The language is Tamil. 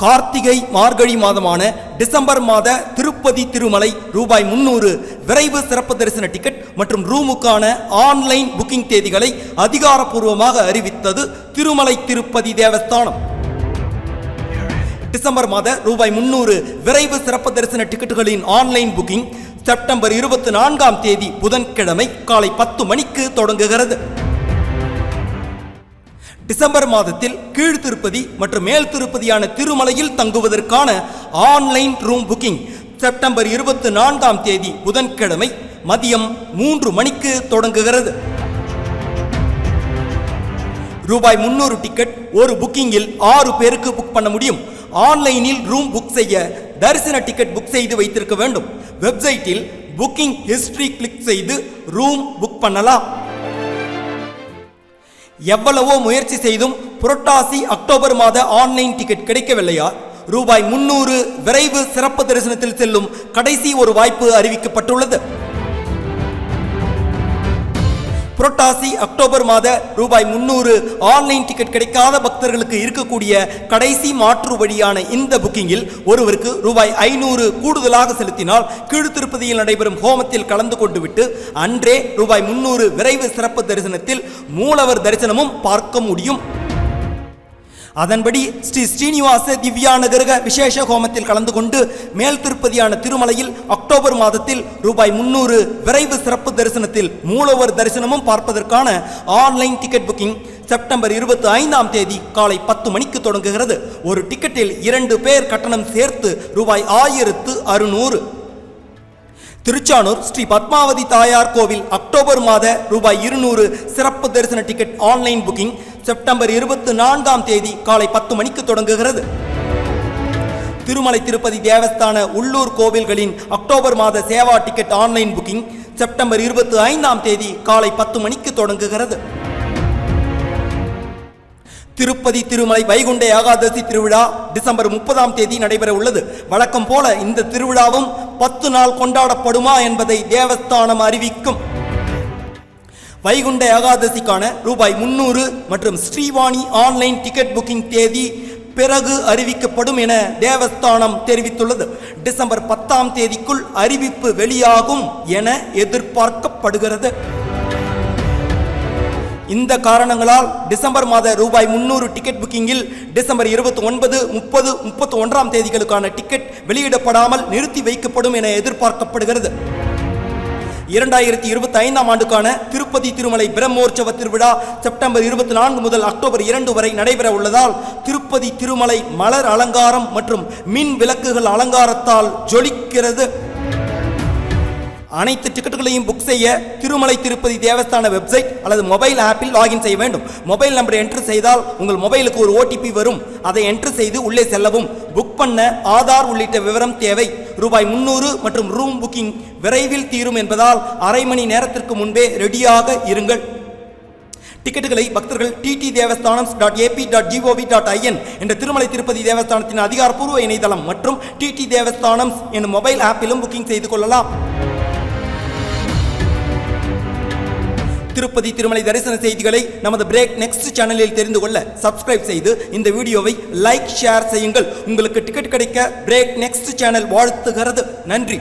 கார்த்திகை மார்கழி மாதமான டிசம்பர் மாத திருப்பதி திருமலை ரூபாய் 300 விரைவு சிறப்பு தரிசன டிக்கெட் மற்றும் ரூமுக்கான ஆன்லைன் புக்கிங் தேதிகளை அதிகாரப்பூர்வமாக அறிவித்தது திருமலை திருப்பதி தேவஸ்தானம். டிசம்பர் மாத ரூபாய் 300 விரைவு சிறப்பு தரிசன டிக்கெட்டுகளின் ஆன்லைன் புக்கிங் செப்டம்பர் 24ஆம் தேதி புதன்கிழமை காலை 10 மணிக்கு தொடங்குகிறது. டிசம்பர் மாதத்தில் கீழ் திருப்பதி மற்றும் மேல் திருப்பதியான திருமலையில் தங்குவதற்கான ஆன்லைன் ரூம் புக்கிங் செப்டம்பர் 24ஆம் தேதி புதன்கிழமை மதியம் 3 மணிக்கு தொடங்குகிறது. ரூபாய் 300 டிக்கெட் ஒரு புக்கிங்கில் 6 பேருக்கு புக் பண்ண முடியும். ஆன்லைனில் ரூம் புக் செய்ய தரிசன டிக்கெட் புக் செய்து வைத்திருக்க வேண்டும். வெப்சைட்டில் புக்கிங் ஹிஸ்டரி கிளிக் செய்து ரூம் புக் பண்ணலாம். எவ்வளவோ முயற்சி செய்தும் புரட்டாசி அக்டோபர் மாத ஆன்லைன் டிக்கெட் கிடைக்கவில்லையா? ரூபாய் 300 விரைவு சிறப்பு தரிசனத்தில் செல்லும் கடைசி ஒரு வாய்ப்பு அறிவிக்கப்பட்டுள்ளது. புரட்டாசி அக்டோபர் மாத ரூபாய் 300 ஆன்லைன் டிக்கெட் கிடைக்காத பக்தர்களுக்கு இருக்கக்கூடிய கடைசி மாற்று வழியான இந்த புக்கிங்கில் ஒருவருக்கு ரூபாய் 500 கூடுதலாக செலுத்தினால் கீழ் திருப்பதியில் நடைபெறும் ஹோமத்தில் கலந்து கொண்டு விட்டு அன்றே ரூபாய் 300 விரைவு சிறப்பு தரிசனத்தில் மூலவர் தரிசனமும் பார்க்க முடியும். அதன்படி ஸ்ரீ ஸ்ரீனிவாச திவ்யானகரக விசேஷ ஹோமத்தில் கலந்து கொண்டு மேல் திருப்பதியான திருமலையில் அக்டோபர் மாதத்தில் ரூபாய் 300 விரைவு சிறப்பு தரிசனத்தில் மூலவர் தரிசனமும் பார்ப்பதற்கான ஆன்லைன் டிக்கெட் புக்கிங் செப்டம்பர் 25ஆம் தேதி காலை 10 மணிக்கு தொடங்குகிறது. ஒரு டிக்கெட்டில் 2 பேர் கட்டணம் சேர்த்து ரூபாய் 1600. திருச்சானூர் ஸ்ரீ பத்மாவதி தாயார் கோவில் அக்டோபர் மாத ரூபாய் 200 சிறப்பு தரிசன டிக்கெட் ஆன்லைன் புக்கிங் செப்டம்பர் 24ஆம் தேதி காலை 10 மணிக்கு தொடங்குகிறது. திருமலை திருப்பதி தேவஸ்தான உள்ளூர் கோவில்களின் அக்டோபர் மாத seva ticket online booking September 25ஆம் தேதி காலை 10 மணிக்கு தொடங்குகிறது. திருப்பதி திருமலை வைகுண்ட ஏகாதசி திருவிழா டிசம்பர் 30ஆம் தேதி நடைபெற உள்ளது. வழக்கம் போல இந்த திருவிழாவும் 10 நாள் கொண்டாடப்படுமா என்பதை தேவஸ்தானம் அறிவிக்கும். வைகுண்ட ஏகாதசிக்கான ரூபாய் 300 மற்றும் ஸ்ரீவாணி ஆன்லைன் டிக்கெட் புக்கிங் தேதி பிறகு அறிவிக்கப்படும் என தேவஸ்தானம் தெரிவித்துள்ளது. டிசம்பர் 10ஆம் தேதிக்குள் அறிவிப்பு வெளியாகும் என எதிர்பார்க்கப்படுகிறது. இந்த காரணங்களால் டிசம்பர் மாத ரூபாய் 300 டிக்கெட் புக்கிங்கில் டிசம்பர் 29, 30, 31ஆம் தேதிகளுக்கான டிக்கெட் வெளியிடப்படாமல் நிறுத்தி வைக்கப்படும் என எதிர்பார்க்கப்படுகிறது. 2025ஆம் ஆண்டுக்கான திருப்பதி திருமலை பிரம்மோற்சவ திருவிழா செப்டம்பர் 24 முதல் அக்டோபர் 2 வரை நடைபெற உள்ளதால் திருப்பதி திருமலை மலர் அலங்காரம் மற்றும் மின் விளக்குகள் அலங்காரத்தால் ஜொலிக்கிறது. அனைத்து டிக்கெட்டுகளையும் புக் செய்ய திருமலை திருப்பதி தேவஸ்தான வெப்சைட் அல்லது மொபைல் ஆப்பில் லாகின் செய்ய வேண்டும். மொபைல் நம்பரை என்ட்ரு செய்தால் உங்கள் மொபைலுக்கு ஒரு OTP வரும். அதை என்ட்ரு செய்து உள்ளே செல்லவும். புக் பண்ண ஆதார் உள்ளிட்ட விவரம் தேவை. ரூபாய் 300 மற்றும் ரூம் புக்கிங் விரைவில் தீரும் என்பதால் அரை மணி நேரத்திற்கு முன்பே ரெடியாக இருங்கள். டிக்கெட்டுகளை பக்தர்கள் ttdevasthanams.ap.gov.in என்ற திருமலை திருப்பதி தேவஸ்தானத்தின் அதிகாரப்பூர்வ இணையதளம் மற்றும் TT தேவஸ்தானம்ஸ் என்ற மொபைல் ஆப்பிலும் புக்கிங் செய்து கொள்ளலாம். திருப்பதி திருமலை தரிசன செய்திகளை நமது பிரேக் நெக்ஸ்ட் சேனலில் தெரிந்து கொள்ள சப்ஸ்கிரைப் செய்து இந்த வீடியோவை லைக் ஷேர் செய்யுங்கள். உங்களுக்கு டிக்கெட் கிடைக்க பிரேக் நெக்ஸ்ட் சேனல் வாழ்த்துகிறது. நன்றி.